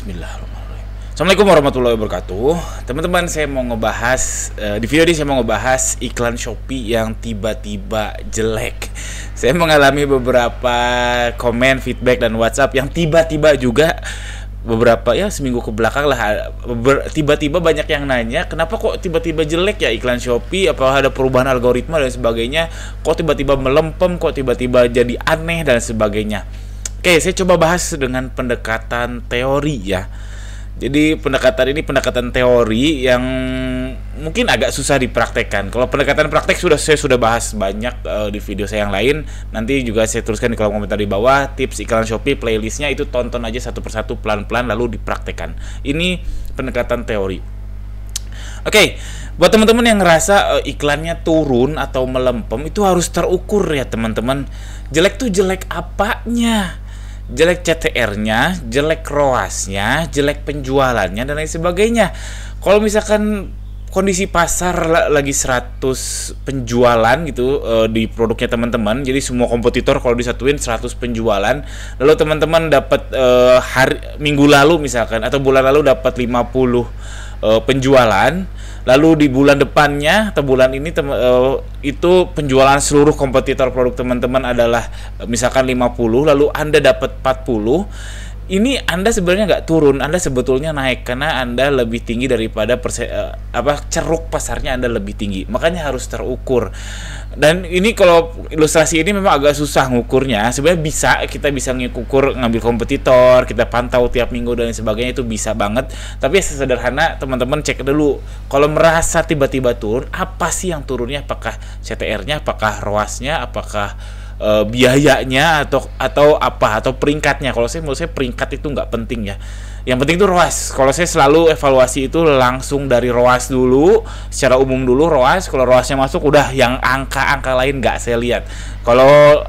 Bismillahirrahmanirrahim. Assalamualaikum warahmatullahi wabarakatuh. Teman-teman, saya mau ngebahas di video ini saya mau ngebahas iklan Shopee yang tiba-tiba jelek. Saya mengalami beberapa komen, feedback dan WhatsApp yang tiba-tiba juga beberapa seminggu ke belakang lah tiba-tiba banyak yang nanya, kenapa kok tiba-tiba jelek ya iklan Shopee, apakah ada perubahan algoritma dan sebagainya, kok tiba-tiba melempem, kok tiba-tiba jadi aneh dan sebagainya. Oke, saya coba bahas dengan pendekatan teori ya. Jadi pendekatan ini pendekatan teori yang mungkin agak susah dipraktekkan. Kalau pendekatan praktek saya sudah bahas banyak di video saya yang lain. Nanti juga saya tuliskan di kolom komentar di bawah tips iklan Shopee, playlistnya itu tonton aja satu persatu pelan-pelan lalu dipraktekkan. Ini pendekatan teori. Oke, buat teman-teman yang ngerasa iklannya turun atau melempem itu harus terukur ya teman-teman. Jelek tuh jelek apanya? Jelek CTR-nya, jelek ROAS-nya, jelek penjualannya dan lain sebagainya. Kalau misalkan kondisi pasar lagi 100 penjualan gitu di produknya teman-teman, jadi semua kompetitor kalau disatuin 100 penjualan, lalu teman-teman dapat minggu lalu misalkan atau bulan lalu dapat 50 penjualan, lalu di bulan depannya atau bulan ini itu penjualan seluruh kompetitor produk teman-teman adalah misalkan 50, lalu Anda dapat 40. Ini Anda sebenarnya nggak turun, Anda sebetulnya naik karena Anda lebih tinggi daripada ceruk pasarnya Anda lebih tinggi. Makanya harus terukur. Dan ini kalau ilustrasi ini memang agak susah ngukurnya. Sebenarnya kita bisa ngukur, ngambil kompetitor, kita pantau tiap minggu dan sebagainya, itu bisa banget. Tapi sesederhana teman-teman cek dulu. Kalau merasa tiba-tiba turun, apa sih yang turunnya? Apakah CTR-nya, apakah ROAS-nya, apakah biayanya atau peringkatnya. Kalau menurut saya peringkat itu nggak penting ya. Yang penting itu ROAS. Kalau saya selalu evaluasi itu langsung dari ROAS dulu, secara umum dulu ROAS. Kalau ROASnya masuk, udah yang angka-angka lain nggak saya lihat. Kalau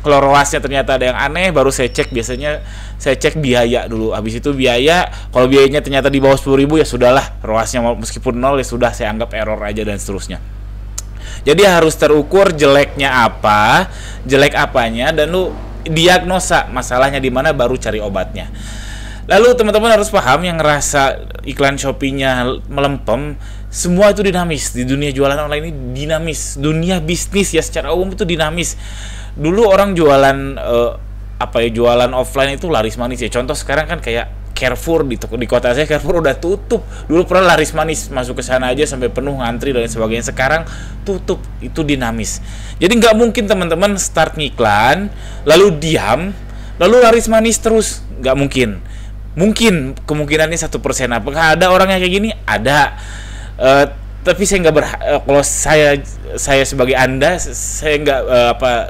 ROASnya ternyata ada yang aneh, baru saya cek. Biasanya saya cek biaya dulu. Habis itu biaya, kalau biayanya ternyata di bawah 10.000 ya sudahlah, ROASnya meskipun 0 ya sudah, saya anggap error aja dan seterusnya. Jadi harus terukur jeleknya apa, jelek apanya, dan lu diagnosa masalahnya di mana, baru cari obatnya. Lalu teman-teman harus paham, yang ngerasa iklan Shopee-nya melempem, semua itu dinamis. Di dunia jualan online ini dinamis. Dunia bisnis ya secara umum itu dinamis. Dulu orang jualan jualan offline itu laris manis ya. Contoh sekarang kan kayak Carrefour di kota saya, Carrefour udah tutup. Dulu pernah laris manis, masuk ke sana aja sampai penuh ngantri dan sebagainya. Sekarang tutup, itu dinamis. Jadi nggak mungkin teman-teman start ngiklan lalu diam lalu laris manis terus, nggak mungkin. Mungkin kemungkinannya 1%. Apakah ada orang yang kayak gini? Ada. Tapi saya nggak kalau saya sebagai Anda, saya nggak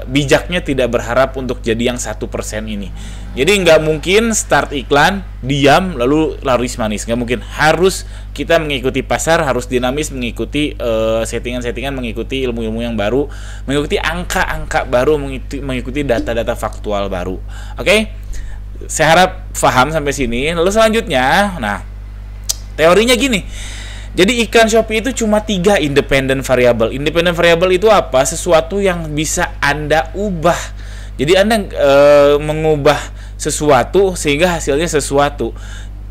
bijaknya tidak berharap untuk jadi yang 1% ini. Jadi nggak mungkin start iklan, diam, lalu laris manis. Nggak mungkin. Harus kita mengikuti pasar, harus dinamis, mengikuti settingan-settingan, mengikuti ilmu-ilmu yang baru, mengikuti angka-angka baru, mengikuti data-data faktual baru. Oke? Saya harap paham sampai sini. Lalu selanjutnya, teorinya gini. Jadi iklan Shopee itu cuma 3 independent variable. Independent variable itu apa? Sesuatu yang bisa Anda ubah. Jadi Anda mengubah sesuatu sehingga hasilnya sesuatu.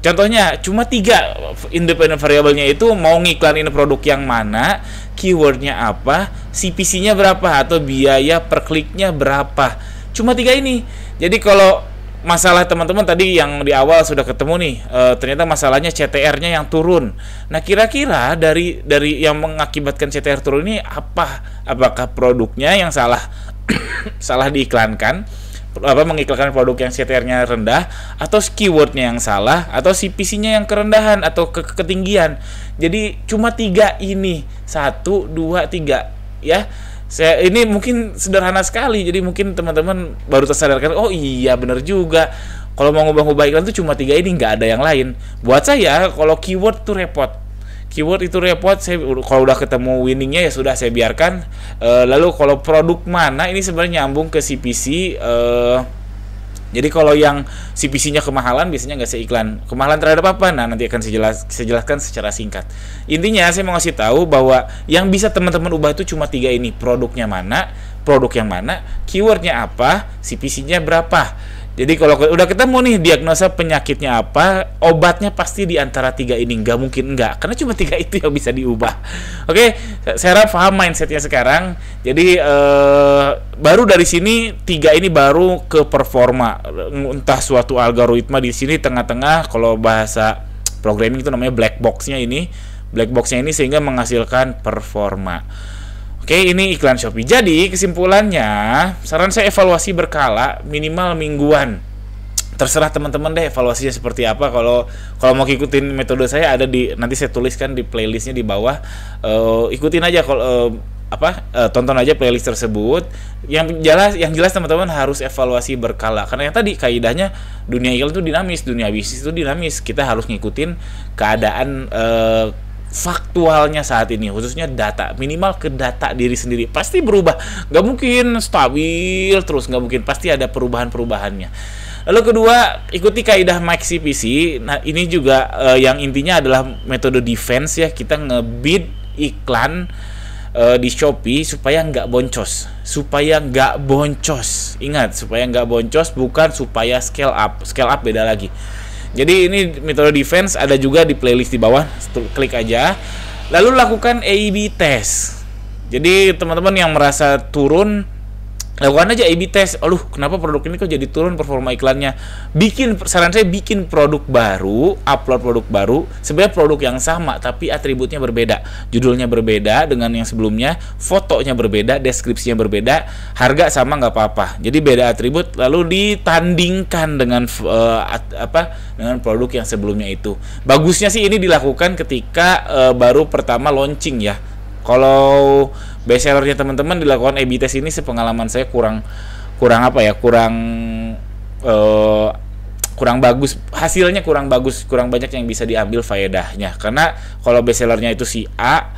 Contohnya cuma 3 independent variabelnya itu mau ngiklanin produk yang mana, keywordnya apa, CPC-nya berapa, atau biaya per kliknya berapa. Cuma 3 ini. Jadi kalau masalah teman-teman tadi yang di awal sudah ketemu nih, ternyata masalahnya CTR-nya yang turun. Nah, kira-kira dari yang mengakibatkan CTR turun ini apa? Apakah produknya yang salah salah diiklankan, mengiklankan produk yang CTR-nya rendah, atau keyword-nya yang salah, atau CPC-nya yang kerendahan atau ketinggian. Jadi cuma 3 ini, 1, 2, 3 ya. Ini mungkin sederhana sekali, jadi mungkin teman-teman baru tersadarkan, oh iya bener juga, kalau mau ngubah-ngubah iklan itu cuma 3 ini, nggak ada yang lain. Buat saya, kalau keyword itu repot. Keyword itu repot, saya kalau udah ketemu winningnya ya sudah saya biarkan. Lalu kalau produk mana, ini sebenarnya nyambung ke CPC. Jadi kalau yang CPC-nya kemahalan, biasanya nggak saya iklan. Kemahalan terhadap apa? Nah, nanti akan saya jelaskan secara singkat. Intinya saya mau ngasih tahu bahwa yang bisa teman-teman ubah itu cuma 3 ini. Produknya mana, produk yang mana, keywordnya apa, CPC-nya berapa. Jadi kalau udah ketemu nih diagnosa penyakitnya apa, obatnya pasti di antara 3 ini, nggak mungkin enggak, karena cuma 3 itu yang bisa diubah. Oke, saya harap paham mindsetnya sekarang. Jadi baru dari sini 3 ini baru ke performa, entah suatu algoritma di sini tengah-tengah, kalau bahasa programming itu namanya black box-nya ini sehingga menghasilkan performa. Oke, ini iklan Shopee. Jadi kesimpulannya, saran saya evaluasi berkala, minimal mingguan. Terserah teman-teman deh evaluasinya seperti apa. Kalau mau ikutin metode saya, ada nanti saya tuliskan di playlistnya di bawah. Ikutin aja kalau tonton aja playlist tersebut. Yang jelas teman-teman harus evaluasi berkala. Karena yang tadi kaidahnya, dunia iklan itu dinamis, dunia bisnis itu dinamis. Kita harus ngikutin keadaan faktualnya saat ini, khususnya data, minimal ke data diri sendiri pasti berubah, nggak mungkin stabil terus, nggak mungkin, pasti ada perubahan-perubahannya. Lalu kedua, ikuti kaidah Mike CPC. Nah ini juga yang intinya adalah metode defense ya, kita ngebid iklan di Shopee supaya nggak boncos, ingat, supaya nggak boncos, bukan supaya scale up beda lagi. Jadi ini metode defense ada juga di playlist di bawah, klik aja. Lalu lakukan A/B test. Jadi teman-teman yang merasa turun, lakukan aja A/B test. Kenapa produk ini kok jadi turun performa iklannya? Saran saya bikin produk baru, upload produk baru, sebenarnya produk yang sama tapi atributnya berbeda, judulnya berbeda dengan yang sebelumnya, fotonya berbeda, deskripsinya berbeda, harga sama nggak apa-apa. Jadi beda atribut, lalu ditandingkan dengan dengan produk yang sebelumnya itu. Bagusnya sih ini dilakukan ketika baru pertama launching ya. Kalau best sellernya teman-teman dilakukan A/B test ini, sepengalaman saya kurang bagus hasilnya, kurang banyak yang bisa diambil faedahnya. Karena kalau best sellernya itu si A,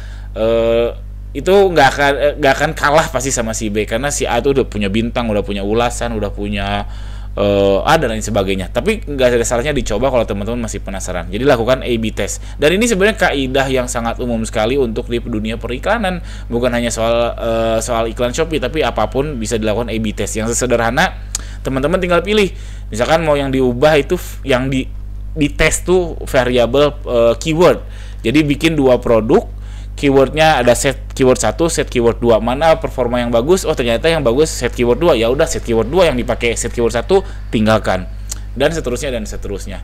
itu nggak akan kalah pasti sama si B, karena si A itu udah punya bintang, udah punya ulasan, udah punya dan lain sebagainya. Tapi nggak ada salahnya dicoba kalau teman-teman masih penasaran. Jadi lakukan A/B test. Dan ini sebenarnya kaidah yang sangat umum sekali untuk di dunia periklanan, bukan hanya soal iklan Shopee, tapi apapun bisa dilakukan A/B test. Yang sederhana, teman-teman tinggal pilih. Misalkan mau yang diubah itu, yang di tes tuh variabel keyword. Jadi bikin 2 produk, keywordnya ada set keyword 1, set keyword 2. Mana performa yang bagus? Ternyata yang bagus set keyword 2. Ya udah, set keyword 2 yang dipakai, set keyword 1 tinggalkan. Dan seterusnya.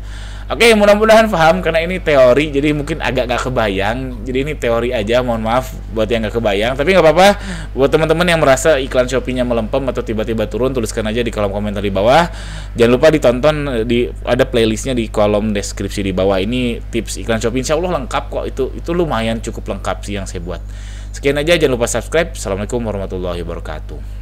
Oke, mudah-mudahan paham, karena ini teori, jadi mungkin agak gak kebayang. Jadi ini teori aja, mohon maaf buat yang gak kebayang. Tapi gak apa-apa, buat teman-teman yang merasa iklan Shopee-nya melempem atau tiba-tiba turun, tuliskan aja di kolom komentar di bawah. Jangan lupa ditonton, ada playlistnya di kolom deskripsi di bawah. Ini tips iklan Shopee, insya Allah lengkap kok. Itu lumayan cukup lengkap sih yang saya buat. Sekian aja, jangan lupa subscribe. Assalamualaikum warahmatullahi wabarakatuh.